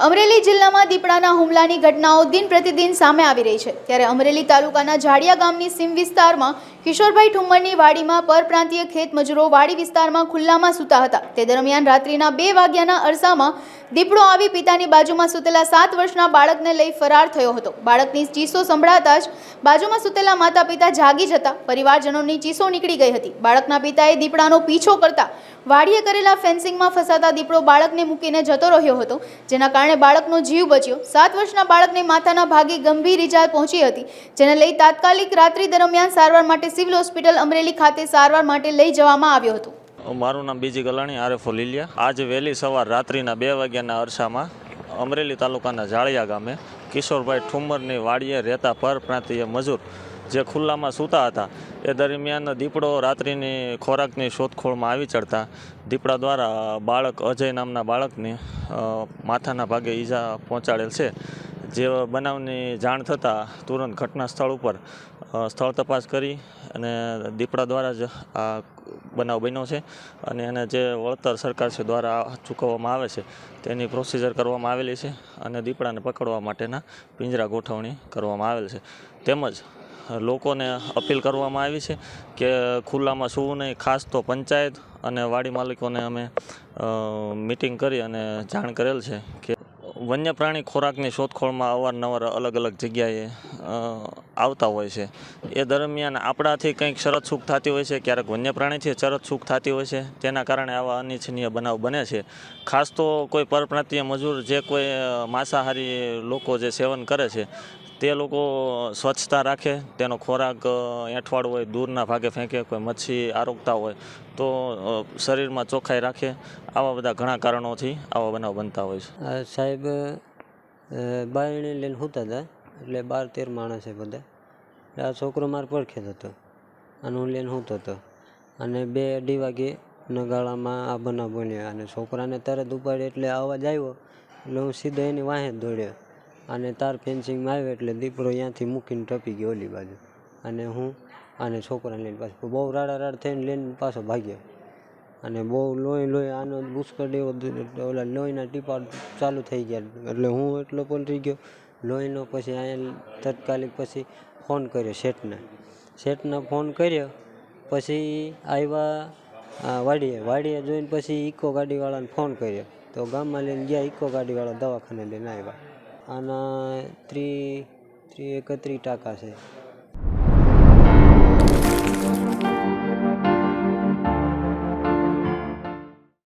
અમરેલી જિલ્લામાં દીપડાના હુમલાની ઘટનાઓ દિન પ્રતિદિન સામે આવી રહી છે। ત્યારે અમરેલી તાલુકાના જાડિયા ગામની સીમ વિસ્તારમાં કિશોરભાઈ ઠુમ્મરની વાડીમાં પરપ્રાંતીય ખેત મજૂરો વાડી વિસ્તારમાં ખુલ્લામાં સૂતા હતા। તે દરમિયાન રાત્રિના 2 વાગ્યાના અરસામાં દીપડો આવી પિતાની બાજુમાં સૂતેલા 7 વર્ષના બાળકને લઈ ફરાર થયો હતો। બાળકની ચીસો સંભળાતા જ બાજુમાં સૂતેલા માતા પિતા જાગી જતા પરિવારજનોની ચીસો નીકળી ગઈ હતી। બાળકના પિતાએ દીપડાનો પીછો કરતા વાડીએ કરેલા ફેન્સિંગમાં ફસાતા દીપડો બાળકને મૂકીને જતો રહ્યો હતો, જેના કારણે બાળકનો જીવ બચ્યો। 7 વર્ષના બાળકને માથાના ભાગે ગંભીર ઈજા પહોંચી હતી, જેને લઈ તાત્કાલિક રાત્રિ દરમિયાન સારવાર માટે સિવિલ હોસ્પિટલ અમરેલી ખાતે સારવાર માટે લઈ જવામાં આવ્યો હતો। મારું નામ બીજી ગલાણી આરએફઓ લીલિયા। આજે વહેલી સવાર રાત્રિના 2 વાગ્યાના અરસામાં અમરેલી તાલુકાના જાળિયા ગામે કિશોરભાઈ ઠુમ્મરની વાડીએ રહેતા પરપ્રાંતીય મજૂર જે ખુલ્લામાં સૂતા હતા એ દરમિયાન દીપડો રાત્રિની ખોરાકની શોધખોળમાં આવી ચડતા દીપડા દ્વારા બાળક અજય નામના બાળકને માથાના ભાગે ઈજા પહોંચાડેલ છે। જે બનાવની જાણ થતાં તુરંત ઘટના સ્થળ ઉપર સ્થળ તપાસ કરી અને દીપડા દ્વારા જ આ બનાવ બન્યો છે અને એને જે વળતર સરકારશ્રી દ્વારા ચૂકવવામાં આવે છે તેની પ્રોસિજર કરવામાં આવેલી છે અને દીપડાને પકડવા માટેના પિંજરા ગોઠવણી કરવામાં આવેલ છે। તેમજ લોકોને અપીલ કરવામાં આવી છે કે ખુલ્લામાં સૂવું નહીં। ખાસ તો પંચાયત અને વાડી માલિકોને અમે મિટિંગ કરી અને જાણ કરેલ છે કે વન્ય પ્રાણી ખોરાકની શોધખોળમાં અવારનવાર અલગ અલગ જગ્યાએ આવતા હોય છે। એ દરમિયાન આપણાથી કંઈક શરત ચૂક થતી હોય છે, ક્યારેક વન્ય પ્રાણીથી શરત ચૂક થતી હોય છે, તેના કારણે આવા અનિચ્છનીય બનાવ બને છે। ખાસ તો કોઈ પરપ્રાંતીય મજૂર જે કોઈ માંસાહારી લોકો જે સેવન કરે છે તે લોકો સ્વચ્છતા રાખે, તેનો ખોરાક એંઠવાડ હોય દૂરના ભાગે ફેંકે, કોઈ મચ્છી આરોગતા હોય તો શરીરમાં ચોખ્ખાઈ રાખે। આવા બધા ઘણા કારણોથી આવા બનાવ બનતા હોય છે। સાહેબ બાયણે લઈને સૂતા હતા એટલે 12-13 માણસ છે બધા। આ છોકરો મારો પડખે હતો અને હું લઈને સૂતો હતો અને 2-2:30 વાગે નગાળામાં આ બનાવ બન્યો અને છોકરાને તરત ઉપાડ્યો એટલે અવાજ આવ્યો એટલે હું સીધો એની વાંહે દોડ્યો અને તાર ફેન્સિંગમાં આવ્યો એટલે દીપડો ત્યાંથી મૂકીને ટપી ગયો ઓલી બાજુ અને હું અને છોકરાને લઈને પાછો બહુ રાડ થઈને લઈને પાછો ભાગ્યો અને બહુ લોહી આનો પુષ્કળ એવો ઓલા લોહીના ટીપા ચાલુ થઈ ગયા એટલે હું એટલો પલટી ગયો લોહીનો। પછી અહીંયા તાત્કાલિક પછી ફોન કર્યો શેઠને ફોન કર્યો પછી આવ્યા વાડીએ જોઈને પછી ઇકો ગાડીવાળાને ફોન કર્યો તો ગામમાં લઈને ગયા। ઇકો ગાડીવાળા દવાખાને લઈને આવ્યા। આના 31 ટાંકા છે।